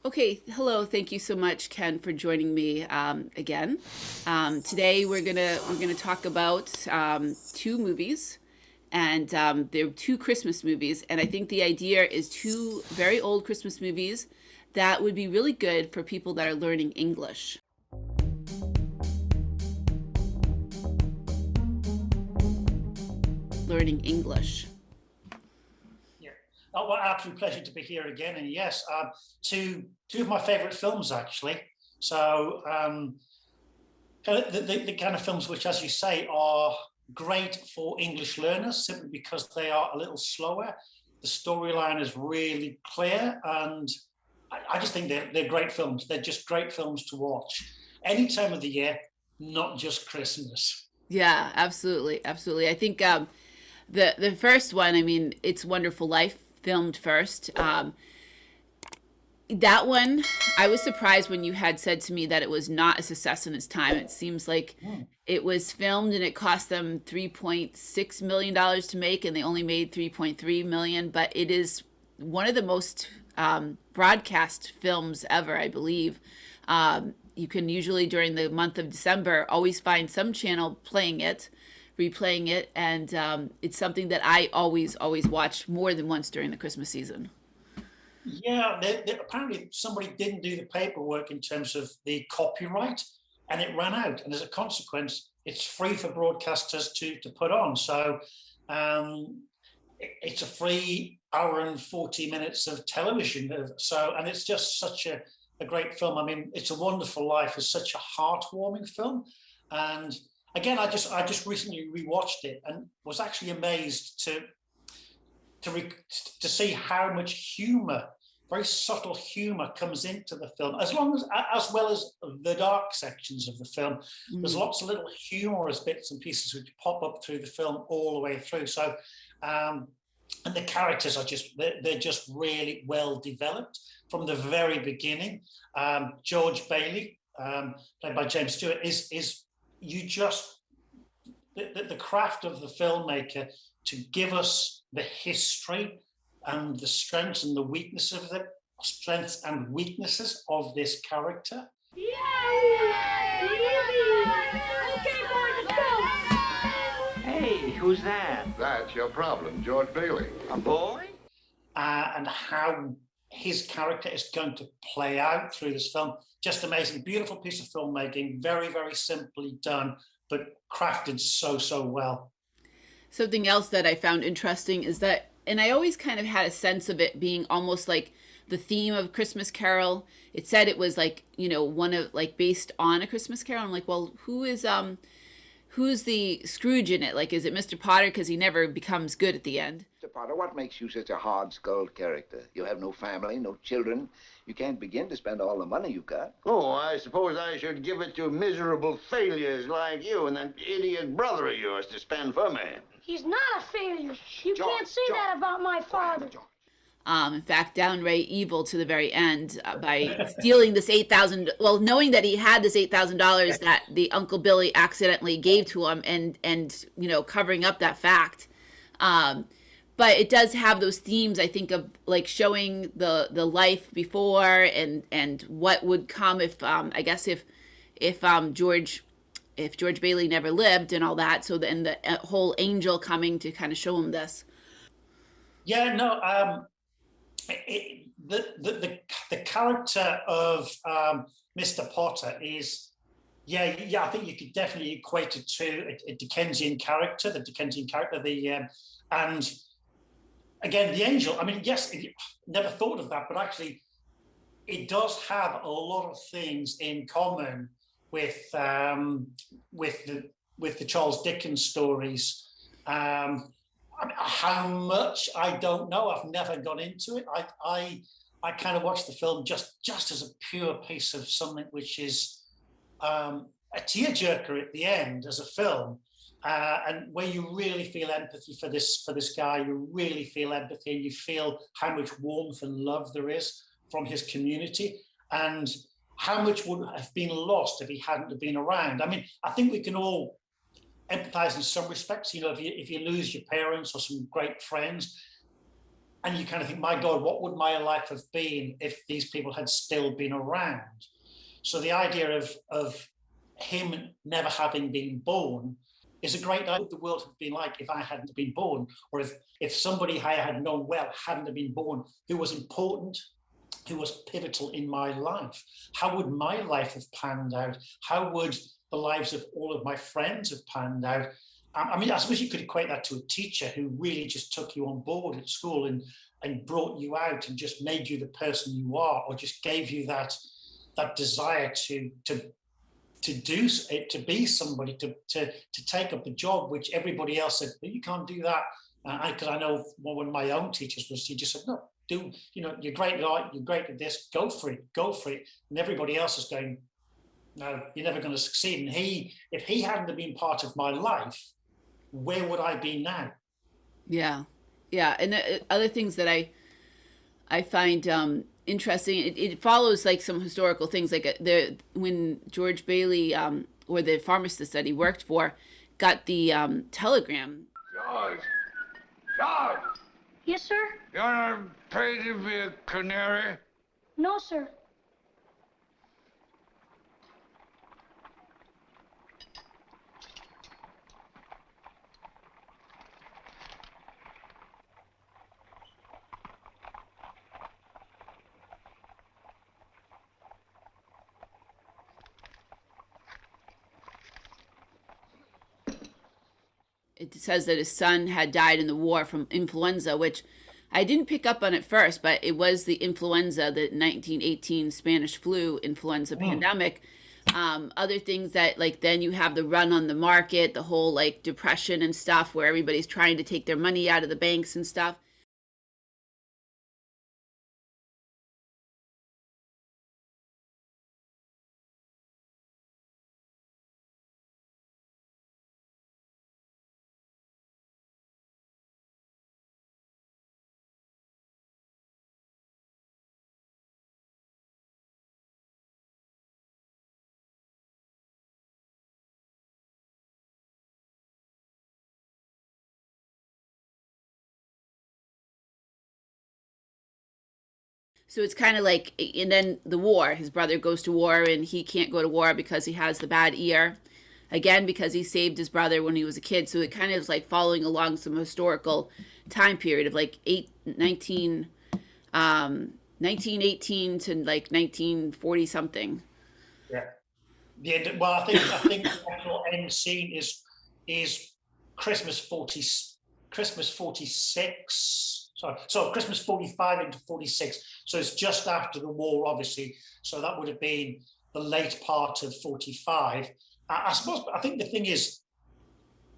Okay, hello. Thank you so much, Ken, for joining me again. Today we're gonna talk about two movies, and they're two Christmas movies. And I think the idea is two very old Christmas movies that would be really good for people that are learning English. Learning English. Yeah. Oh, well, absolute pleasure to be here again. And yes, two of my favorite films, actually. So the kind of films which, as you say, are great for English learners simply because they are a little slower. The storyline is really clear, and I just think they're great films. They're just great films to watch any time of the year, not just Christmas. Yeah, absolutely, absolutely. I think the first one, I mean, It's a Wonderful Life, filmed first. That one, I was surprised when you had said to me that it was not a success in its time. It seems like Mm. it was filmed and it cost them $3.6 million to make, and they only made 3.3 million. But it is one of the most broadcast films ever, I believe. You can usually during the month of December always find some channel playing it, replaying it, and it's something that I always watch more than once during the Christmas season. Yeah, apparently somebody didn't do the paperwork in terms of the copyright, and it ran out. And as a consequence, it's free for broadcasters to put on. So um, it's a free hour and 40 minutes of television. So, and it's just such a great film. I mean, It's a Wonderful Life is such a heartwarming film. And again, I just recently rewatched it and was actually amazed to see how much humor, very subtle humor, comes into the film, as well as the dark sections of the film. There's Mm. lots of little humorous bits and pieces which pop up through the film all the way through. So, and the characters are they're just really well developed from the very beginning. George Bailey, played by James Stewart, is you just the craft of the filmmaker to give us the history and the strengths and weaknesses of this character. Hey, who's that? That's your problem, George Bailey. A boy? And how his character is going to play out through this film. Just amazing, beautiful piece of filmmaking, very, very simply done, but crafted so well. Something else that I found interesting is that, and I always kind of had a sense of it being almost like the theme of Christmas Carol. It said it was like, one of like based on a Christmas Carol. I'm like, well, who's the Scrooge in it? Like, is it Mr. Potter? Because he never becomes good at the end. Mr. Potter, what makes you such a hard-skulled character? You have no family, no children. You can't begin to spend all the money you've got. Oh, I suppose I should give it to miserable failures like you and that idiot brother of yours to spend for me. He's not a failure. You George, can't say George. that about my father. George. In fact, downright evil to the very end by stealing this 8,000. Well, knowing that he had this $8,000 that the Uncle Billy accidentally gave to him, and covering up that fact. But it does have those themes, I think, of like showing the life before and what would come if I guess if George Bailey never lived and all that. So then the whole angel coming to kind of show him this. Yeah, no, the character of Mr. Potter is, yeah, I think you could definitely equate it to a Dickensian character, and again, the angel. I mean, yes, never thought of that, but actually, it does have a lot of things in common with the Charles Dickens stories. How much I don't know. I've never gone into it. I kind of watched the film just as a pure piece of something which is a tearjerker at the end as a film, and where you really feel empathy for this guy. You really feel empathy, and you feel how much warmth and love there is from his community, and how much would have been lost if he hadn't have been around. I mean, I think we can all empathize in some respects. If you lose your parents or some great friends, and you kind of think, my God, what would my life have been if these people had still been around? So the idea of him never having been born is a great idea. What would the world have been like if I hadn't been born, or if somebody I had known well hadn't have been born, who was important, who was pivotal in my life? How would my life have panned out? How would the lives of all of my friends have panned out? I mean, I suppose you could equate that to a teacher who really just took you on board at school and brought you out and just made you the person you are, or just gave you that desire to do it, to be somebody, to take up a job which everybody else said, well, you can't do that. Because I know one of my own teachers he just said, no, you're great at art, you're great at this, go for it. And everybody else is going, no, you're never going to succeed. And if he hadn't have been part of my life, where would I be now? Yeah. And other things that I find interesting, it follows like some historical things, like when George Bailey, or the pharmacist that he worked for, got the telegram. George! Yes, sir? You want to pay to be a canary? No, sir. It says that his son had died in the war from influenza, which I didn't pick up on at first, but it was the influenza, the 1918 Spanish flu influenza pandemic. Other things that, like, then you have the run on the market, the whole like depression and stuff, where everybody's trying to take their money out of the banks and stuff. So it's kind of like, and then the war, his brother goes to war and he can't go to war because he has the bad ear. Again, because he saved his brother when he was a kid. So it kind of is like following along some historical time period of like 1918 to like 1940 something. Yeah. The end. Well, I think the actual end scene is Christmas 46. So Christmas 45 into 46. So it's just after the war, obviously. So that would have been the late part of 45. I suppose, I think the thing is,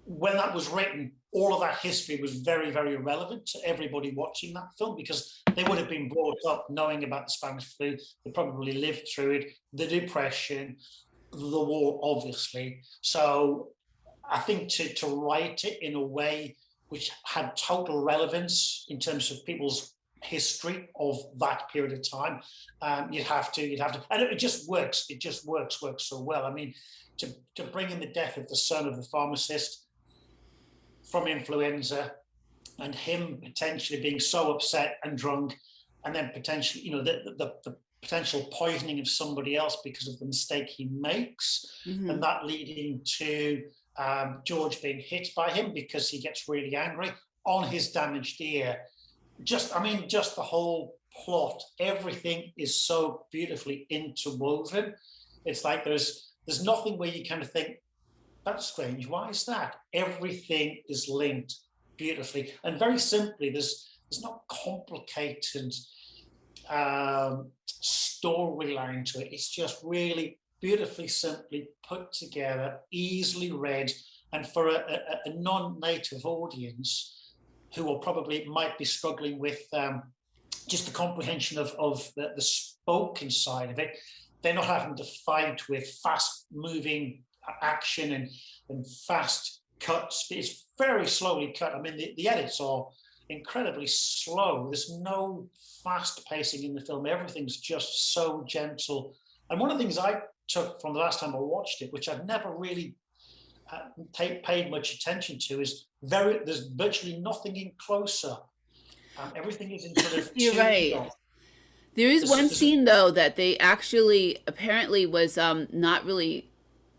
when that was written, all of that history was very, very relevant to everybody watching that film, because they would have been brought up knowing about the Spanish flu. They probably lived through it, the Depression, the war, obviously. So I think to write it in a way which had total relevance in terms of people's history of that period of time, you'd have to, and it just works. It just works so well. I mean, to bring in the death of the son of the pharmacist from influenza, and him potentially being so upset and drunk, and then potentially, the potential poisoning of somebody else because of the mistake he makes, and that leading to George being hit by him because he gets really angry on his damaged ear. Just the whole plot, everything is so beautifully interwoven. It's like there's nothing where you kind of think, that's strange, why is that? Everything is linked beautifully. And very simply, there's not complicated storyline to it. It's just really beautifully, simply put together, easily read, and for a non-native audience who might be struggling with just the comprehension of the spoken side of it, they're not having to fight with fast-moving action and fast cuts. It's very slowly cut. I mean, the edits are incredibly slow. There's no fast pacing in the film. Everything's just so gentle. And one of the things I took from the last time I watched it, which I've never really paid much attention to, is there's virtually nothing in close-up. Everything is in sort of You're 2D. right. There is one There's- scene though that they actually apparently was not really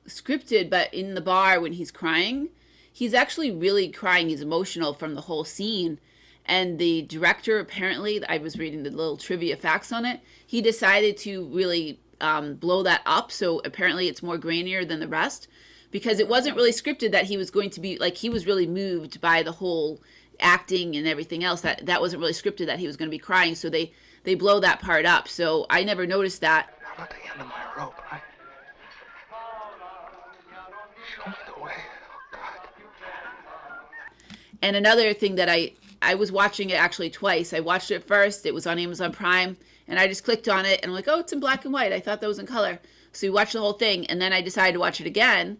scripted, but in the bar when he's crying, he's actually really crying. He's emotional from the whole scene. And the director, apparently, I was reading the little trivia facts on it, he decided to really blow that up. So apparently it's more grainier than the rest because it wasn't really scripted that he was going to be like, he was really moved by the whole acting and everything else. That wasn't really scripted that he was going to be crying. So they blow that part up. So I never noticed that. I'm at the end of my rope. Show me the way. Oh, God. And another thing that I was watching it actually twice. I watched it first. It was on Amazon Prime. And I just clicked on it and I'm like, oh, it's in black and white. I thought that was in color. So we watched the whole thing. And then I decided to watch it again.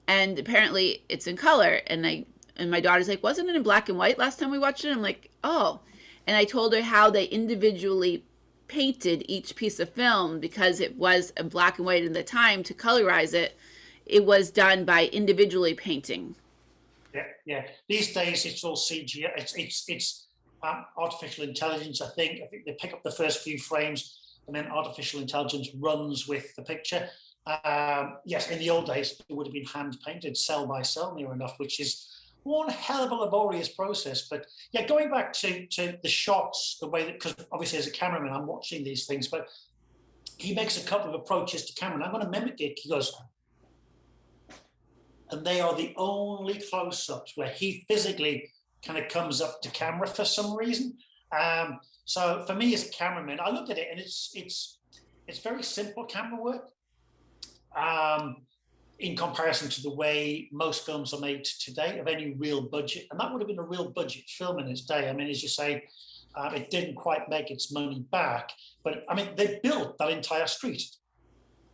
And apparently it's in color. And my daughter's like, wasn't it in black and white last time we watched it? I'm like, oh. And I told her how they individually painted each piece of film because it was in black and white in the time to colorize it. It was done by individually painting. Yeah. These days it's all CGI. It's artificial intelligence. I think they pick up the first few frames and then artificial intelligence runs with the picture. Yes, in the old days it would have been hand painted cell by cell near enough, which is one hell of a laborious process. But yeah, going back to the shots, the way that, because obviously as a cameraman I'm watching these things, but he makes a couple of approaches to camera and I'm going to mimic it. He goes, and they are the only close-ups where he physically kind of comes up to camera for some reason. So for me as a cameraman, I look at it and it's very simple camera work in comparison to the way most films are made today of any real budget. And that would have been a real budget film in its day. I mean, as you say, it didn't quite make its money back, but I mean, they built that entire street.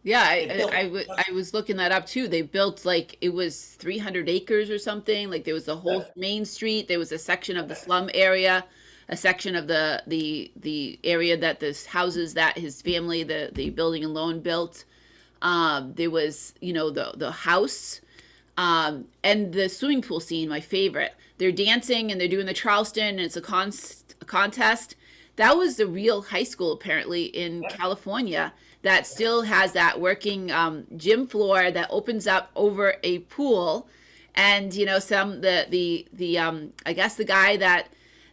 Yeah, I was looking that up too. They built like it was 300 acres or something. Like there was the whole main street. There was a section of the slum area, a section of the area that this houses that his family, the building and loan built. There was, the house, and the swimming pool scene, my favorite. They're dancing and they're doing the Charleston and it's a contest. That was the real high school apparently in California that still has that working gym floor that opens up over a pool. And, I guess the guy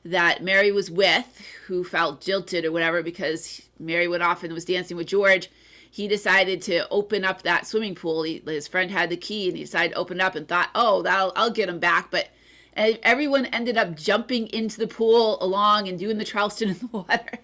that Mary was with who felt jilted or whatever because Mary went off and was dancing with George, he decided to open up that swimming pool. His friend had the key and he decided to open it up and thought, oh, I'll get him back. But everyone ended up jumping into the pool along and doing the Charleston in the water.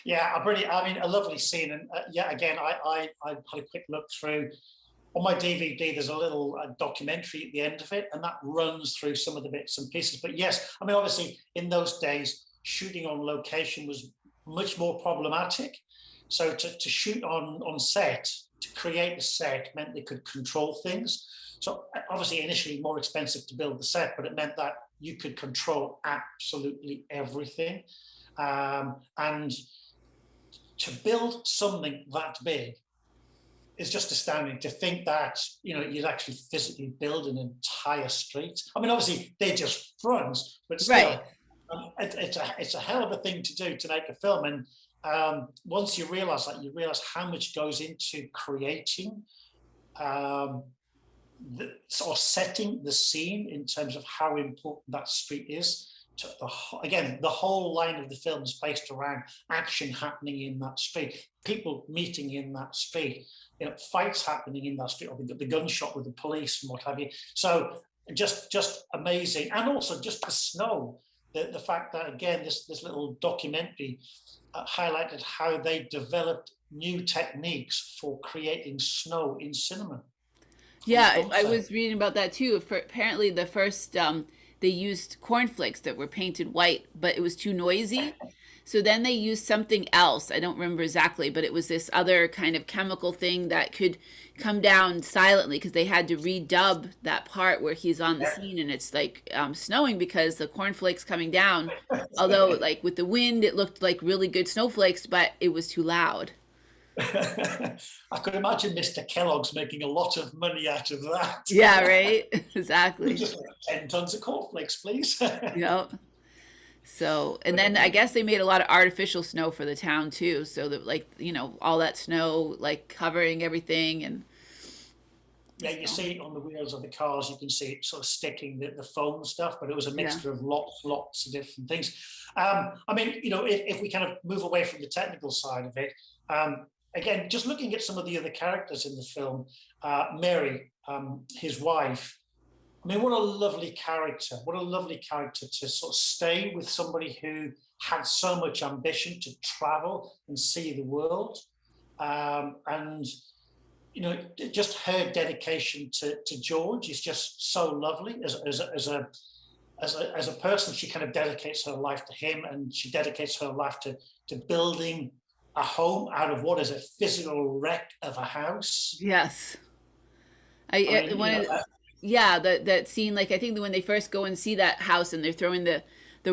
Yeah, a lovely scene. And again, I had a quick look through. On my DVD, there's a little documentary at the end of it, and that runs through some of the bits and pieces. But yes, I mean, obviously, in those days, shooting on location was much more problematic. So to shoot on set, to create a set, meant they could control things. So obviously, initially more expensive to build the set, but it meant that you could control absolutely everything. And to build something that big is just astounding. To think that you'd actually physically build an entire street. I mean, obviously they're just fronts, but still, it's a hell of a thing to do to make a film. And once you realize that, you realize how much goes into creating or setting the scene in terms of how important that street is. The whole line of the film is based around action happening in that street, people meeting in that street, fights happening in that street, or the gunshot with the police and what have you. So just amazing. And also just the snow, the fact that, again, this little documentary highlighted how they developed new techniques for creating snow in cinema. Yeah, I was reading about that too. Apparently the first... they used cornflakes that were painted white, but it was too noisy. So then they used something else. I don't remember exactly, but it was this other kind of chemical thing that could come down silently because they had to redub that part where he's on the scene and it's like snowing because the cornflakes coming down. Although, like with the wind, it looked like really good snowflakes, but it was too loud. I could imagine Mr. Kellogg's making a lot of money out of that. Yeah, right. Exactly. Just like 10 tons of cornflakes, please. Yep. So, and then I guess they made a lot of artificial snow for the town too. So that, like, you know, all that snow, like covering everything. And yeah, you see it on the wheels of the cars, you can see it sort of sticking the foam stuff, but it was a mixture of lots of different things. I mean, you know, if we kind of move away from the technical side of it, again, just looking at some of the other characters in the film, Mary, his wife, I mean, what a lovely character. What a lovely character to sort of stay with somebody who had so much ambition to travel and see the world. And, you know, just her dedication to George is just so lovely. As a person, she kind of dedicates her life to him, and she dedicates her life to building a home out of what is a physical wreck of a house. yes, that scene, like I think when they first go and see that house and they're throwing the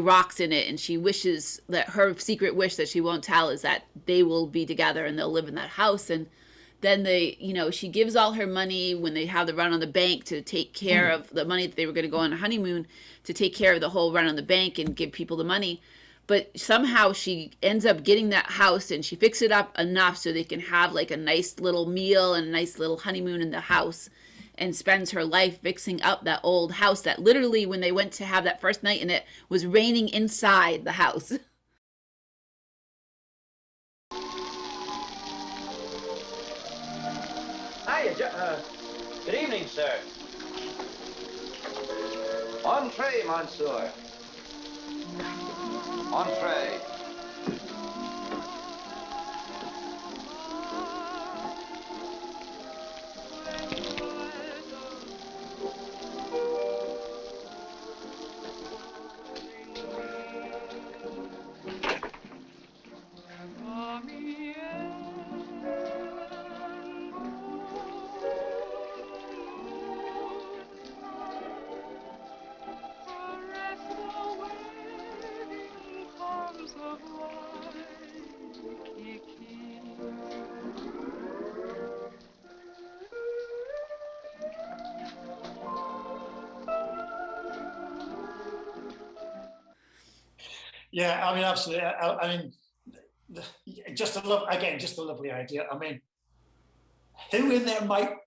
rocks in it, and she wishes that her secret wish that she won't tell is that they will be together and they'll live in that house. And then they, you know, she gives all her money when they have the run on the bank to take care of the money that they were going to go on a honeymoon, to take care of the whole run on the bank and give people the money. But somehow she ends up getting that house and she fixes it up enough so they can have like a nice little meal and a nice little honeymoon in the house, and spends her life fixing up that old house that literally, when they went to have that first night in it, was raining inside the house. Hiya, good evening, sir. Entree, monsieur. Entree. Yeah, I mean, absolutely. I mean, just a lovely idea. I mean, who in their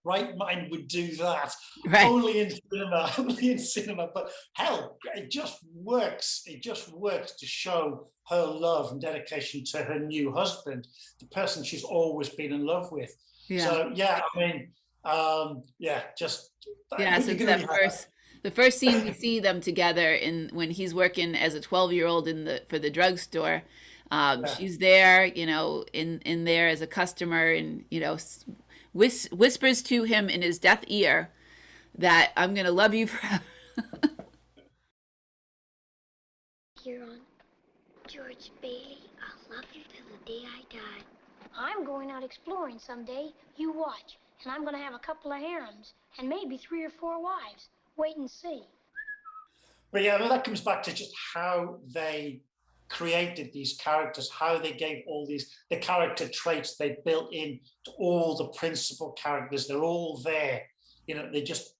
right mind would do that? Right. Only in cinema, only in cinema. But hell, it just works. It just works to show her love and dedication to her new husband, the person she's always been in love with. Yeah. So yeah, I mean, just yeah. So it's that the first scene we see them together in when he's working as a 12-year-old for the drugstore. She's there, you know, in there as a customer, and you know, whispers to him in his deaf ear that I'm gonna love you forever. You're on George Bailey. I'll love you till the day I die. I'm going out exploring someday. You watch. And I'm going to have a couple of harems and maybe 3 or 4 wives. Wait and see. But yeah, that comes back to just how they created these characters, how they gave all the character traits they built in to all the principal characters. They're all there. You know, they just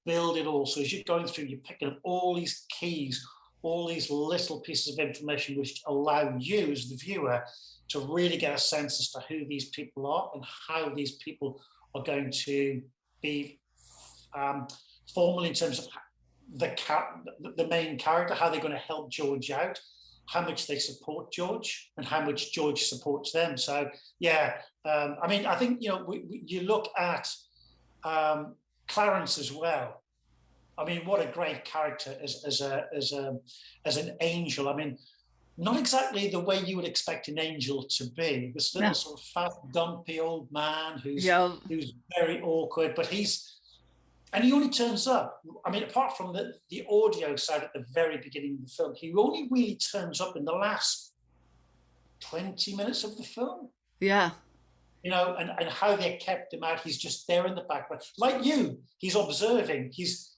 build it all. So as you're going through, you're picking up all these keys, all these little pieces of information which allow you as the viewer to really get a sense as to who these people are and how these people are going to be formal in terms of the main character, how they're going to help George out, how much they support George and how much George supports them. So yeah, I mean, I think, you know, you look at Clarence as well. I mean, what a great character as an angel. I mean, not exactly the way you would expect an angel to be. This little sort of fat, dumpy old man who's very awkward, but he only turns up. I mean, apart from the audio side at the very beginning of the film, he only really turns up in the last 20 minutes of the film. Yeah. You know, and how they kept him out. He's just there in the background. Like you, he's observing. He's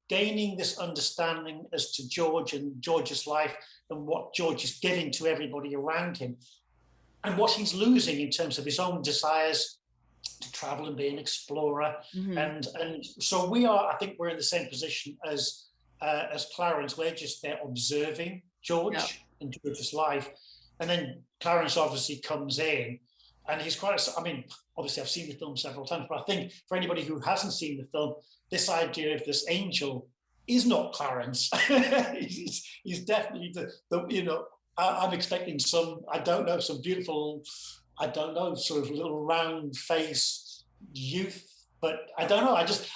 gaining this understanding as to George and George's life and what George is giving to everybody around him, and what he's losing in terms of his own desires to travel and be an explorer. And so I think we're in the same position as Clarence. We're just there observing George and George's life. And then Clarence obviously comes in, and he's quite, I mean, obviously I've seen the film several times, but I think for anybody who hasn't seen the film, this idea of this angel is not Clarence. he's definitely the you know, I'm expecting some, I don't know, some beautiful, I don't know, sort of little round face youth, but I don't know.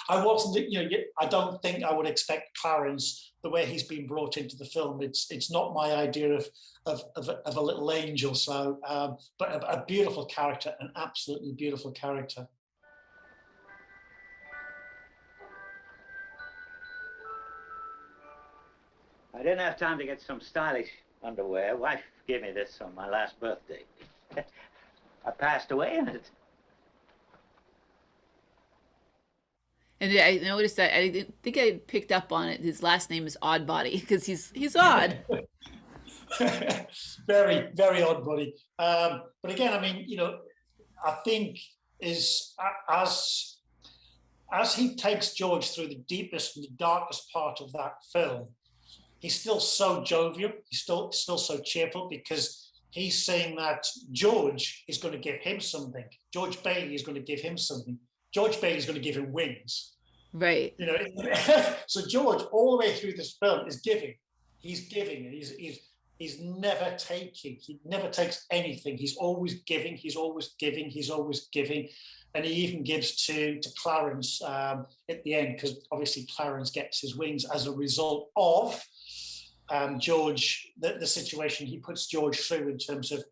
I wasn't, you know, I don't think I would expect Clarence the way he's been brought into the film. It's not my idea of a little angel. So, but a beautiful character, an absolutely beautiful character. I didn't have time to get some stylish underwear. Wife gave me this on my last birthday. I passed away in it. And I noticed that, I didn't think I picked up on it. His last name is Oddbody because he's odd. Very, very odd body. But again, I mean, you know, I think as he takes George through the deepest and the darkest part of that film, he's still so jovial. He's still so cheerful, because he's saying that George is going to give him something. George Bailey is going to give him something. George Bailey is going to give him wings. Right. You know, so George, all the way through this film, is giving. He's giving, and he's never taking. He never takes anything. He's always giving. He's always giving. He's always giving, and he even gives to Clarence at the end, because obviously Clarence gets his wings as a result of George, the situation he puts George through in terms of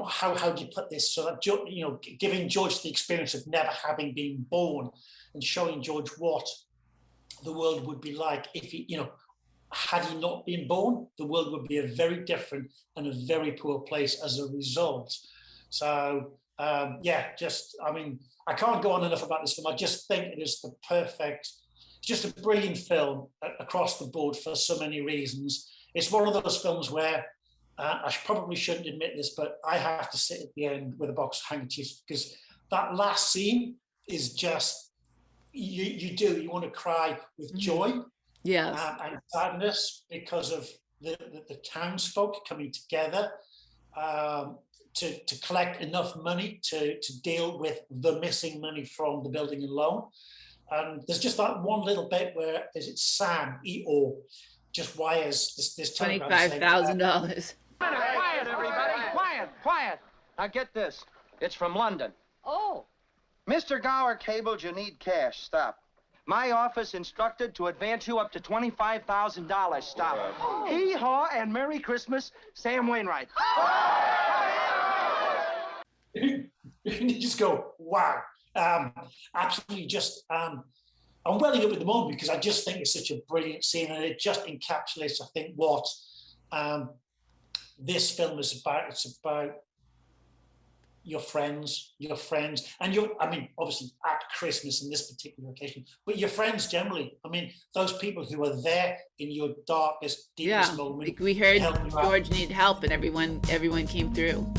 how do you put this, so that, you know, giving George the experience of never having been born, and showing George what the world would be like if he, you know, had he not been born, the world would be a very different and a very poor place as a result. So yeah, just, I mean, I can't go on enough about this film. I just think it is the perfect, just a brilliant film across the board for so many reasons. It's one of those films where I probably shouldn't admit this, but I have to sit at the end with a box of handkerchiefs, because that last scene is just, you want to cry with joy, and sadness, because of the townsfolk coming together to collect enough money to deal with the missing money from the building and loan. And there's just that one little bit where Sam Eeyore just wires this $25,000. Quiet, everybody! Quiet! Now get this. It's from London. Oh. Mr. Gower cabled you need cash. Stop. My office instructed to advance you up to $25,000. Stop. Oh. Hee haw and Merry Christmas, Sam Wainwright. You just go, wow. Absolutely just, I'm welling up at the moment, because I just think it's such a brilliant scene, and it just encapsulates, I think, what this film is about. It's about your friends, and I mean, obviously at Christmas in this particular occasion, but your friends generally. I mean, those people who are there in your darkest, deepest moment. Like we heard George needed help, and everyone came through.